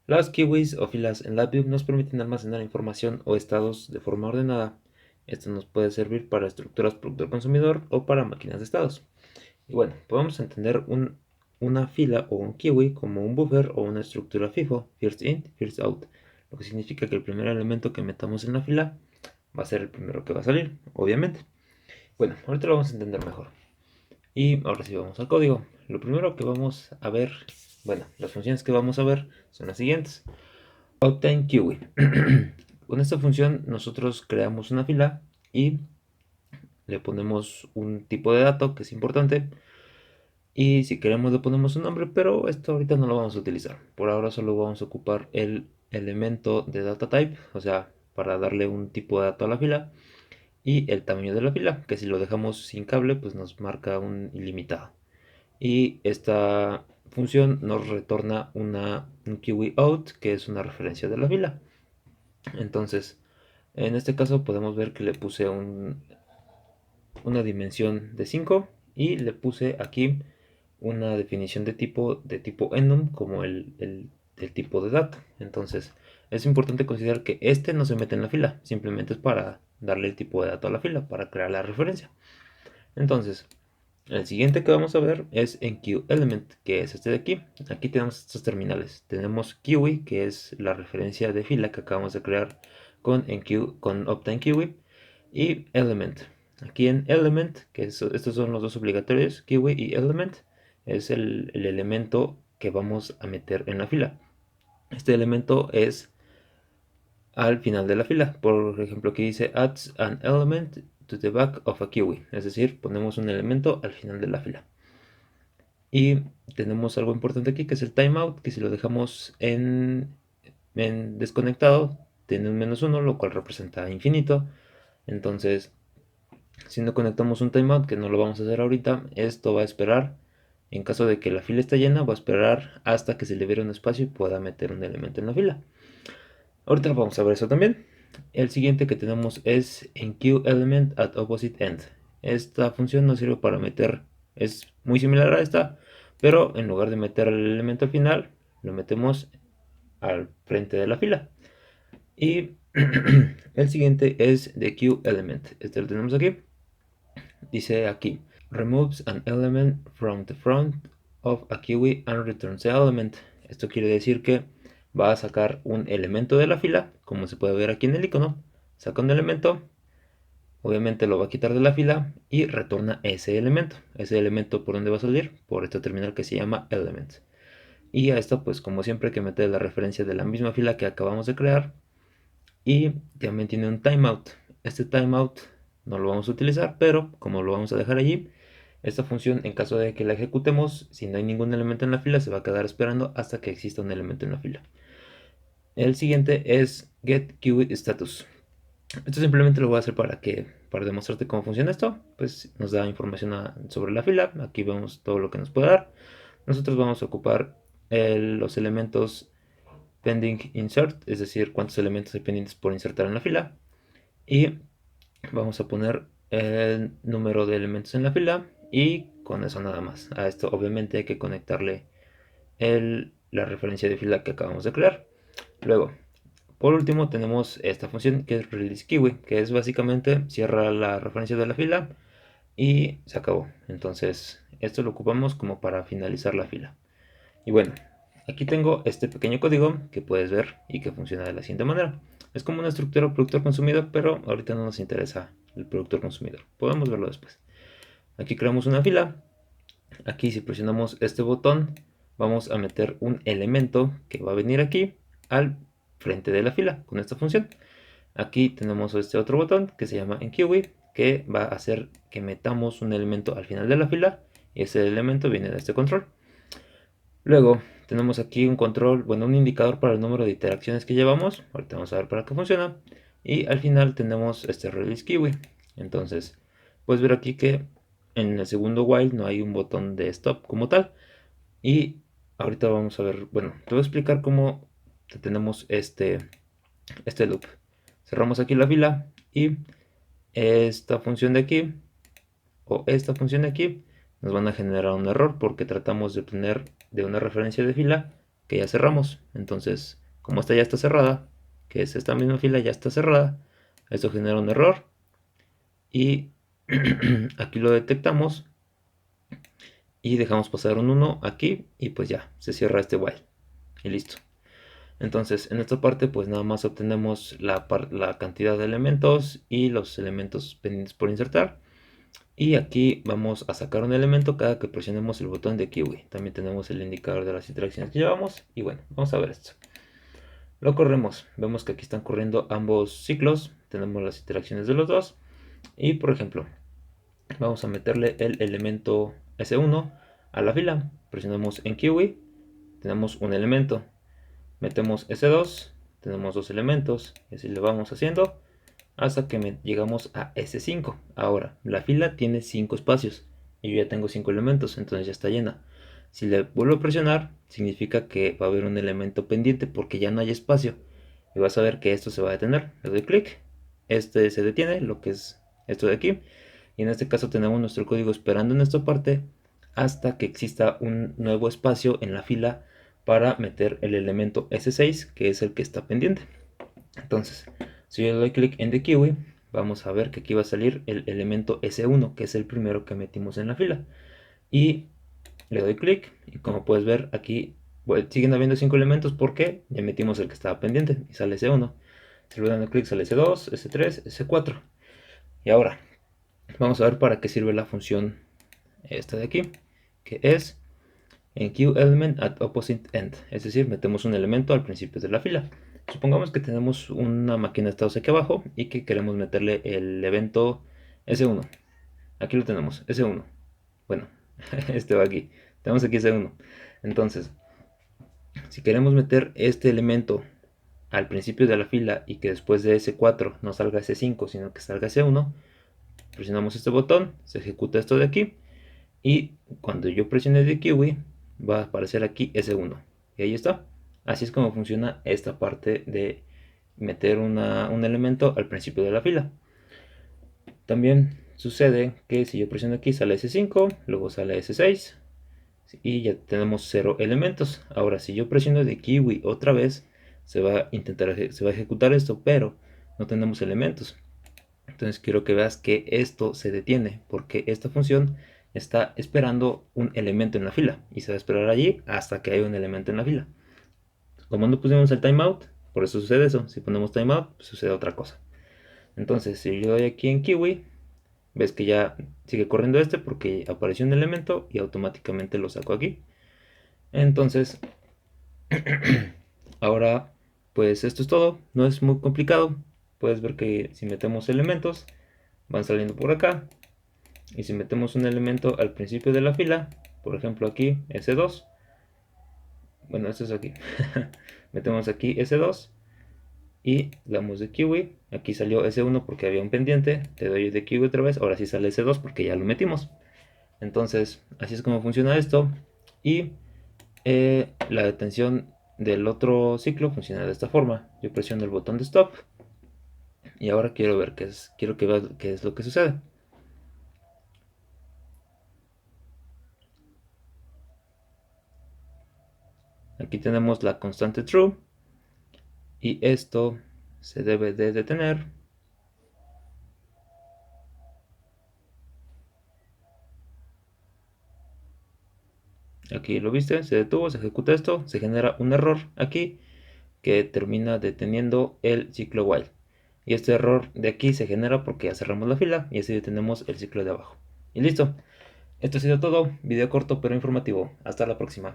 Las kiwis o filas en LabVIEW nos permiten almacenar información o estados de forma ordenada. Esto nos puede servir para estructuras productor-consumidor o para máquinas de estados. Y bueno, podemos entender una fila o un kiwi como un buffer o una estructura FIFO, first in, first out, lo que significa que el primer elemento que metamos en la fila va a ser el primero que va a salir, obviamente. Bueno, ahorita lo vamos a entender mejor. Y ahora sí vamos al código. Lo primero que vamos a ver, bueno, las funciones que vamos a ver son las siguientes. Obtain Kiwi. Con esta función nosotros creamos una fila y le ponemos un tipo de dato que es importante. Y si queremos le ponemos un nombre, pero esto ahorita no lo vamos a utilizar. Por ahora solo vamos a ocupar el elemento de data type, o sea, para darle un tipo de dato a la fila. Y el tamaño de la fila, que si lo dejamos sin cable, pues nos marca un ilimitado. Y esta función nos retorna un kiwi out, que es una referencia de la fila. Entonces, en este caso podemos ver que le puse una dimensión de 5 y le puse aquí una definición de tipo enum como el tipo de dato. Entonces, es importante considerar que este no se mete en la fila, simplemente es para darle el tipo de dato a la fila, para crear la referencia. Entonces, el siguiente que vamos a ver es enqueuelement, que es este de aquí. Aquí tenemos estos terminales. Tenemos kiwi, que es la referencia de fila que acabamos de crear con obtainKiwi, y element. Aquí en element, estos son los dos obligatorios, kiwi y element, es el elemento que vamos a meter en la fila. Este elemento es al final de la fila. Por ejemplo, aquí dice adds an element to the back of a kiwi, es decir, ponemos un elemento al final de la fila. Y tenemos algo importante aquí que es el timeout, que si lo dejamos en desconectado, tiene un -1, lo cual representa infinito. Entonces, si no conectamos un timeout, que no lo vamos a hacer ahorita, esto va a esperar. En caso de que la fila esté llena, va a esperar hasta que se libere un espacio y pueda meter un elemento en la fila. Ahorita vamos a ver eso también. El siguiente que tenemos es enqueuelement at opposite end. Esta función nos sirve para meter, es muy similar a esta, pero en lugar de meter el elemento al final, lo metemos al frente de la fila. Y el siguiente es the queuelement. Este lo tenemos aquí. Dice aquí, removes an element from the front of a kiwi and returns the element. Esto quiere decir que va a sacar un elemento de la fila, como se puede ver aquí en el icono. Saca un elemento, obviamente lo va a quitar de la fila y retorna ese elemento. Ese elemento, ¿por dónde va a salir? Por este terminal que se llama element. Y a esto, pues como siempre, hay que meter la referencia de la misma fila que acabamos de crear. Y también tiene un timeout. Este timeout no lo vamos a utilizar, pero como lo vamos a dejar allí, esta función, en caso de que la ejecutemos, si no hay ningún elemento en la fila, se va a quedar esperando hasta que exista un elemento en la fila. El siguiente es getQuickStatus. Esto simplemente lo voy a hacer para demostrarte cómo funciona esto. Pues nos da información sobre la fila. Aquí vemos todo lo que nos puede dar. Nosotros vamos a ocupar los elementos pending insert, es decir, cuántos elementos hay pendientes por insertar en la fila. Y vamos a poner el número de elementos en la fila y con eso nada más. A esto obviamente hay que conectarle la referencia de fila que acabamos de crear. Luego, por último tenemos esta función que es releaseKiwi, que es básicamente cierra la referencia de la fila y se acabó. Entonces esto lo ocupamos como para finalizar la fila. Y bueno, aquí tengo este pequeño código que puedes ver y que funciona de la siguiente manera. Es como una estructura productor-consumidor, pero ahorita no nos interesa el productor-consumidor. Podemos verlo después. Aquí creamos una fila. Aquí si presionamos este botón, vamos a meter un elemento que va a venir aquí al frente de la fila con esta función. Aquí tenemos este otro botón que se llama enqueue, que va a hacer que metamos un elemento al final de la fila y ese elemento viene de este control. Luego tenemos aquí un control, bueno, un indicador para el número de interacciones que llevamos. Ahorita vamos a ver para qué funciona. Y al final tenemos este release kiwi. Entonces, puedes ver aquí que en el segundo while no hay un botón de stop como tal. Y ahorita vamos a ver, bueno, te voy a explicar cómo tenemos este loop. Cerramos aquí la fila y esta función de aquí o esta función de aquí nos van a generar un error porque tratamos de obtener de una referencia de fila que ya cerramos. Entonces, como esta ya está cerrada, que es esta misma fila ya está cerrada, esto genera un error y aquí lo detectamos y dejamos pasar un 1 aquí y pues ya se cierra este while y listo. Entonces en esta parte pues nada más obtenemos la cantidad de elementos y los elementos pendientes por insertar, y aquí vamos a sacar un elemento cada que presionemos el botón de Kiwi. También tenemos el indicador de las interacciones que llevamos y bueno, vamos a ver esto. Lo corremos, vemos que aquí están corriendo ambos ciclos, tenemos las interacciones de los dos y por ejemplo vamos a meterle el elemento S1 a la fila, presionamos en Kiwi, tenemos un elemento, metemos S2, tenemos dos elementos y así lo vamos haciendo hasta que llegamos a S5. Ahora, la fila tiene 5 espacios y yo ya tengo 5 elementos, entonces ya está llena. Si le vuelvo a presionar, significa que va a haber un elemento pendiente porque ya no hay espacio. Y vas a ver que esto se va a detener. Le doy clic, este se detiene, lo que es esto de aquí. Y en este caso tenemos nuestro código esperando en esta parte hasta que exista un nuevo espacio en la fila para meter el elemento S6, que es el que está pendiente. Entonces, si yo le doy clic en The Kiwi, vamos a ver que aquí va a salir el elemento S1, que es el primero que metimos en la fila. Y le doy clic y como puedes ver aquí siguen habiendo 5 elementos porque ya metimos el que estaba pendiente y sale S1. Si le doy dando clic sale S2, S3, S4. Y ahora vamos a ver para qué sirve la función esta de aquí, que es en QElement at opposite end, es decir, metemos un elemento al principio de la fila. Supongamos que tenemos una máquina de estados aquí abajo y que queremos meterle el evento S1. Aquí lo tenemos, S1. Bueno, este va aquí. Tenemos aquí S1. Entonces, si queremos meter este elemento al principio de la fila y que después de S4 no salga S5, sino que salga S1, presionamos este botón, se ejecuta esto de aquí y cuando yo presione de Kiwi va a aparecer aquí S1 y ahí está. Así es como funciona esta parte de meter un elemento al principio de la fila. También sucede que si yo presiono aquí sale S5, luego sale S6 y ya tenemos 0 elementos. Ahora si yo presiono de Kiwi otra vez se va a ejecutar esto, pero no tenemos elementos. Entonces quiero que veas que esto se detiene porque esta función está esperando un elemento en la fila y se va a esperar allí hasta que haya un elemento en la fila. Como no pusimos el timeout, por eso sucede eso. Si ponemos timeout, pues sucede otra cosa. Entonces si yo doy aquí en Kiwi, ves que ya sigue corriendo este porque apareció un elemento y automáticamente lo saco aquí. Entonces ahora pues esto es todo, no es muy complicado. Puedes ver que si metemos elementos van saliendo por acá, y si metemos un elemento al principio de la fila, por ejemplo aquí S2, bueno esto es aquí, metemos aquí S2 y damos de Kiwi, aquí salió S1 porque había un pendiente, te doy de Kiwi otra vez, ahora sí sale S2 porque ya lo metimos. Entonces así es como funciona esto, y la detención del otro ciclo funciona de esta forma. Yo presiono el botón de stop y ahora quiero ver quiero que veas qué es lo que sucede. Aquí tenemos la constante true y esto se debe de detener. Aquí lo viste, se detuvo, se ejecuta esto, se genera un error aquí que termina deteniendo el ciclo while. Y este error de aquí se genera porque ya cerramos la fila y así detenemos el ciclo de abajo. Y listo. Esto ha sido todo, video corto pero informativo. Hasta la próxima.